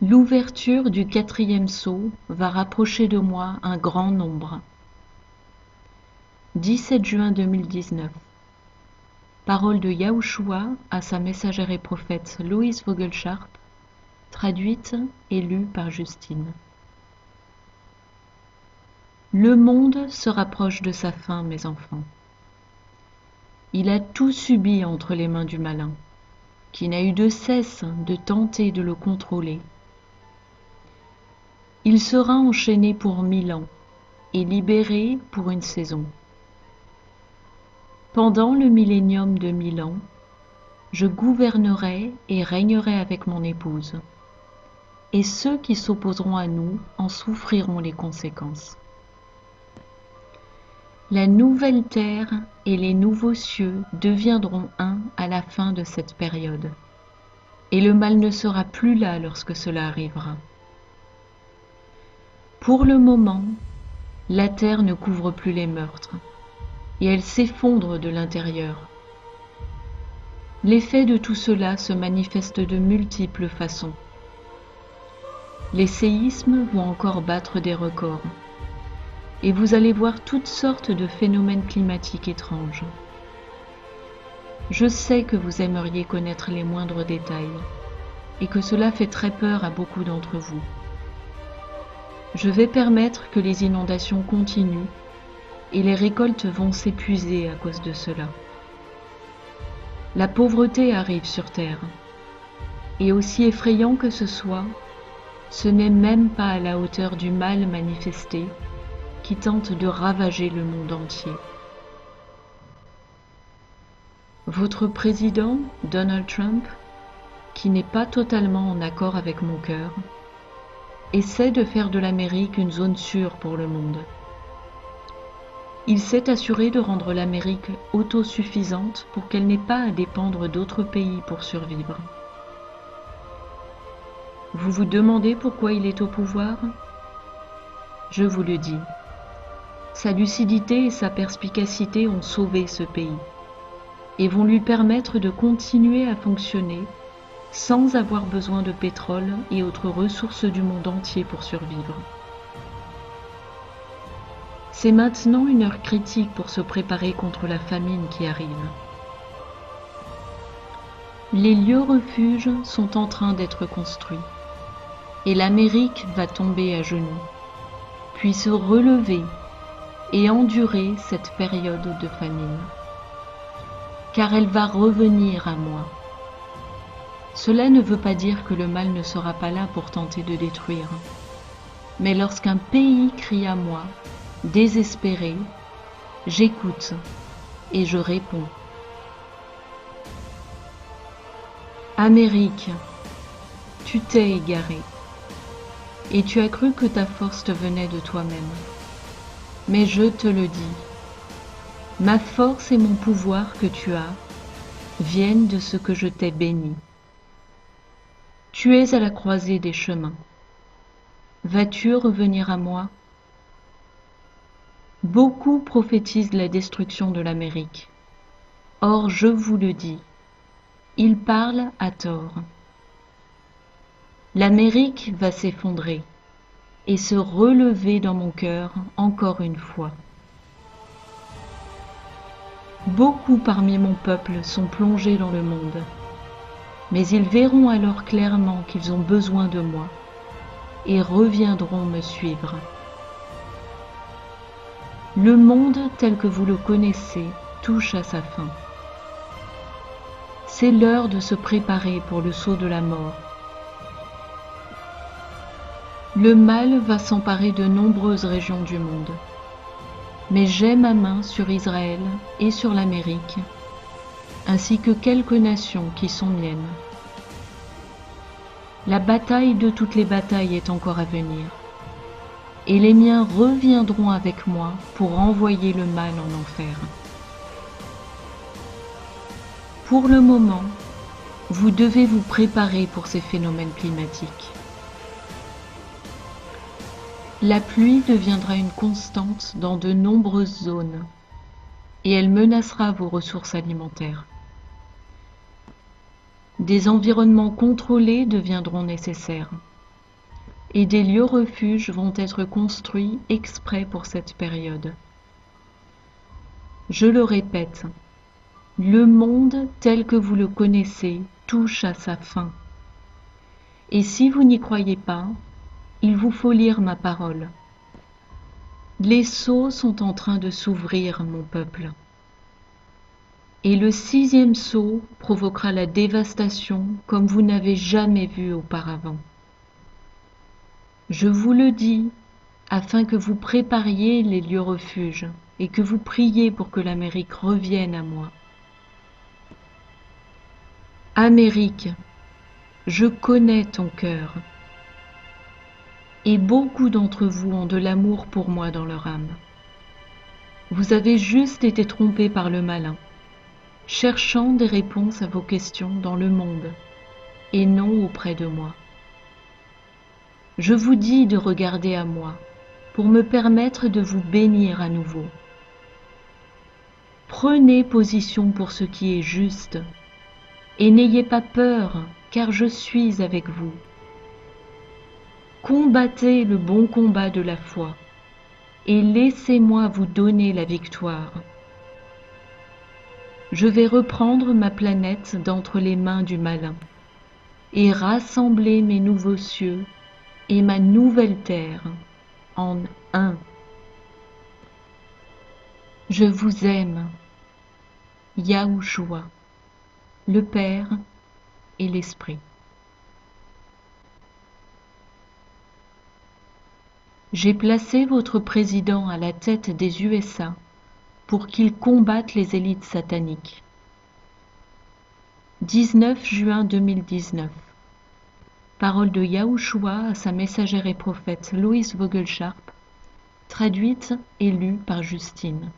L'ouverture du 4e sceau va rapprocher de moi un grand nombre. 17 juin 2019. Parole de Yahushua à sa messagère et prophète Loïs Vogelcharp, traduite et lue par Justine. Le monde se rapproche de sa fin, mes enfants. Il a tout subi entre les mains du malin, qui n'a eu de cesse de tenter de le contrôler. Il sera enchaîné pour 1000 ans et libéré pour une saison. Pendant le millénium de 1000 ans, je gouvernerai et régnerai avec mon épouse, et ceux qui s'opposeront à nous en souffriront les conséquences. La nouvelle terre et les nouveaux cieux deviendront un à la fin de cette période, et le mal ne sera plus là lorsque cela arrivera. Pour le moment, la terre ne couvre plus les meurtres, et elle s'effondre de l'intérieur. L'effet de tout cela se manifeste de multiples façons. Les séismes vont encore battre des records, et vous allez voir toutes sortes de phénomènes climatiques étranges. Je sais que vous aimeriez connaître les moindres détails, et que cela fait très peur à beaucoup d'entre vous. Je vais permettre que les inondations continuent, et les récoltes vont s'épuiser à cause de cela. La pauvreté arrive sur Terre, et aussi effrayant que ce soit, ce n'est même pas à la hauteur du mal manifesté qui tente de ravager le monde entier. Votre président, Donald Trump, qui n'est pas totalement en accord avec mon cœur, essaie de faire de l'Amérique une zone sûre pour le monde. Il s'est assuré de rendre l'Amérique autosuffisante pour qu'elle n'ait pas à dépendre d'autres pays pour survivre. Vous vous demandez pourquoi il est au pouvoir ? Je vous le dis. Sa lucidité et sa perspicacité ont sauvé ce pays et vont lui permettre de continuer à fonctionner sans avoir besoin de pétrole et autres ressources du monde entier pour survivre. C'est maintenant une heure critique pour se préparer contre la famine qui arrive. Les lieux refuges sont en train d'être construits et l'Amérique va tomber à genoux, puis se relever et endurer cette période de famine, car elle va revenir à moi. Cela ne veut pas dire que le mal ne sera pas là pour tenter de détruire, mais lorsqu'un pays crie à moi, désespéré, j'écoute et je réponds. Amérique, tu t'es égaré, et tu as cru que ta force te venait de toi-même. Mais je te le dis, ma force et mon pouvoir que tu as viennent de ce que je t'ai béni. Tu es à la croisée des chemins. Vas-tu revenir à moi ? Beaucoup prophétisent la destruction de l'Amérique. Or, je vous le dis, ils parlent à tort. L'Amérique va s'effondrer et se relever dans mon cœur encore une fois. Beaucoup parmi mon peuple sont plongés dans le monde, mais ils verront alors clairement qu'ils ont besoin de moi et reviendront me suivre. Le monde tel que vous le connaissez touche à sa fin. C'est l'heure de se préparer pour le sceau de la mort. Le mal va s'emparer de nombreuses régions du monde, mais j'ai ma main sur Israël et sur l'Amérique, ainsi que quelques nations qui sont miennes. La bataille de toutes les batailles est encore à venir, et les miens reviendront avec moi pour envoyer le mal en enfer. Pour le moment, vous devez vous préparer pour ces phénomènes climatiques. La pluie deviendra une constante dans de nombreuses zones, et elle menacera vos ressources alimentaires. Des environnements contrôlés deviendront nécessaires, et des lieux-refuges vont être construits exprès pour cette période. Je le répète, le monde tel que vous le connaissez touche à sa fin. Et si vous n'y croyez pas, il vous faut lire ma parole. Les sceaux sont en train de s'ouvrir, mon peuple. Et le 6e sceau provoquera la dévastation comme vous n'avez jamais vu auparavant. Je vous le dis, afin que vous prépariez les lieux refuges et que vous priez pour que l'Amérique revienne à moi. Amérique, je connais ton cœur. Et beaucoup d'entre vous ont de l'amour pour moi dans leur âme. Vous avez juste été trompés par le malin, cherchant des réponses à vos questions dans le monde, et non auprès de moi. Je vous dis de regarder à moi, pour me permettre de vous bénir à nouveau. Prenez position pour ce qui est juste, et n'ayez pas peur, car je suis avec vous. Combattez le bon combat de la foi, et laissez-moi vous donner la victoire. Je vais reprendre ma planète d'entre les mains du malin, et rassembler mes nouveaux cieux et ma nouvelle terre en un. Je vous aime, Yahushua, le Père et l'Esprit. J'ai placé votre président à la tête des USA pour qu'il combatte les élites sataniques. 19 juin 2019. Parole de Yahushua à sa messagère et prophète Louise Vogelsharp, traduite et lue par Justine.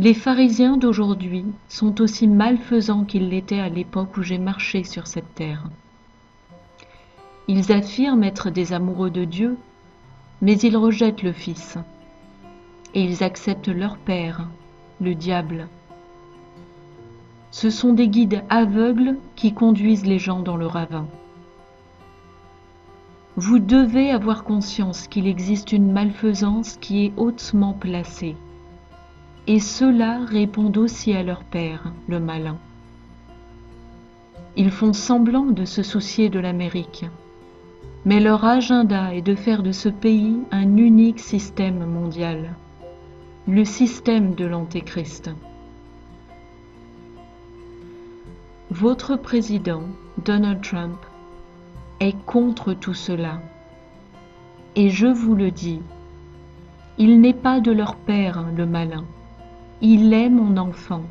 Les pharisiens d'aujourd'hui sont aussi malfaisants qu'ils l'étaient à l'époque où j'ai marché sur cette terre. Ils affirment être des amoureux de Dieu, mais ils rejettent le Fils, et ils acceptent leur père, le diable. Ce sont des guides aveugles qui conduisent les gens dans le ravin. Vous devez avoir conscience qu'il existe une malfaisance qui est hautement placée, et ceux-là répondent aussi à leur père, le malin. Ils font semblant de se soucier de l'Amérique, mais leur agenda est de faire de ce pays un unique système mondial, le système de l'Antéchrist. Votre président, Donald Trump, est contre tout cela. Et je vous le dis, il n'est pas de leur père, le malin. Il est mon enfant.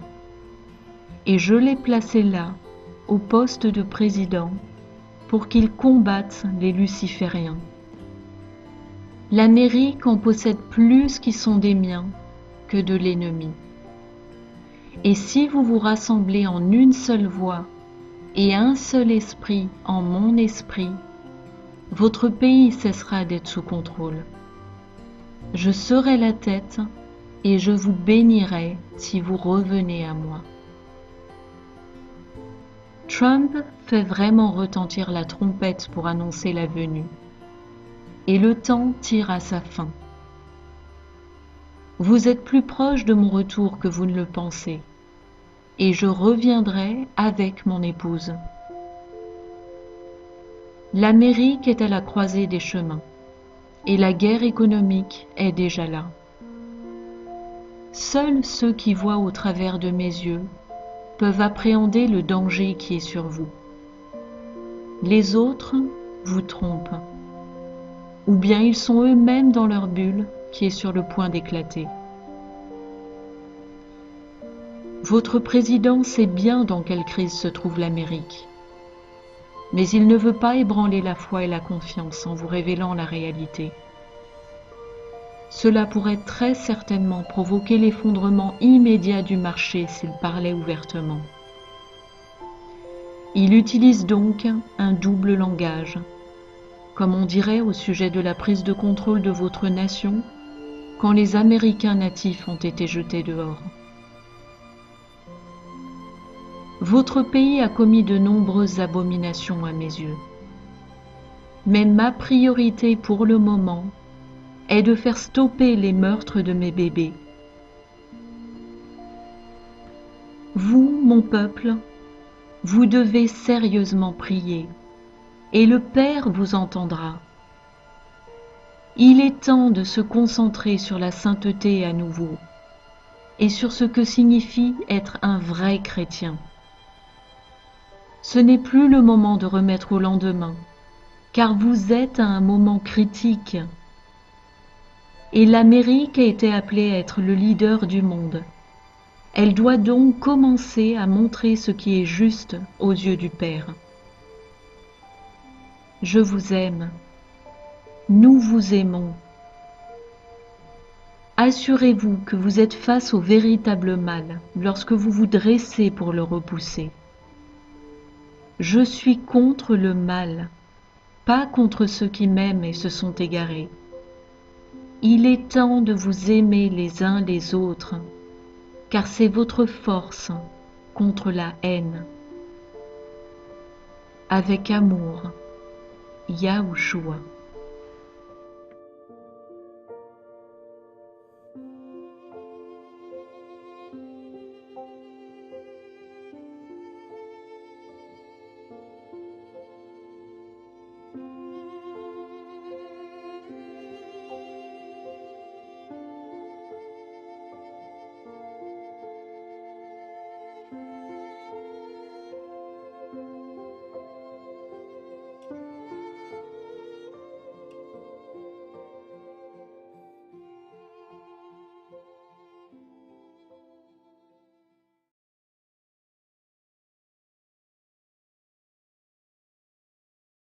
Et je l'ai placé là, au poste de président, pour qu'il combatte les lucifériens. L'Amérique en possède plus qui sont des miens que de l'ennemi. Et si vous vous rassemblez en une seule voix et un seul esprit en mon esprit, votre pays cessera d'être sous contrôle. Je serai la tête et je vous bénirai si vous revenez à moi. Trump fait vraiment retentir la trompette pour annoncer la venue. Et le temps tire à sa fin. Vous êtes plus proche de mon retour que vous ne le pensez, et je reviendrai avec mon épouse. L'Amérique est à la croisée des chemins, et la guerre économique est déjà là. Seuls ceux qui voient au travers de mes yeux peuvent appréhender le danger qui est sur vous. Les autres vous trompent, ou bien ils sont eux-mêmes dans leur bulle qui est sur le point d'éclater. Votre président sait bien dans quelle crise se trouve l'Amérique, mais il ne veut pas ébranler la foi et la confiance en vous révélant la réalité. Cela pourrait très certainement provoquer l'effondrement immédiat du marché s'il parlait ouvertement. Il utilise donc un double langage, comme on dirait au sujet de la prise de contrôle de votre nation quand les Américains natifs ont été jetés dehors. Votre pays a commis de nombreuses abominations à mes yeux. Mais ma priorité pour le moment est de faire stopper les meurtres de mes bébés. Vous, mon peuple, vous devez sérieusement prier, et le Père vous entendra. Il est temps de se concentrer sur la sainteté à nouveau, et sur ce que signifie être un vrai chrétien. Ce n'est plus le moment de remettre au lendemain, car vous êtes à un moment critique. Et l'Amérique a été appelée à être le leader du monde. Elle doit donc commencer à montrer ce qui est juste aux yeux du Père. Je vous aime. Nous vous aimons. Assurez-vous que vous êtes face au véritable mal lorsque vous vous dressez pour le repousser. Je suis contre le mal, pas contre ceux qui m'aiment et se sont égarés. Il est temps de vous aimer les uns les autres, car c'est votre force contre la haine. Avec amour, Yahushua.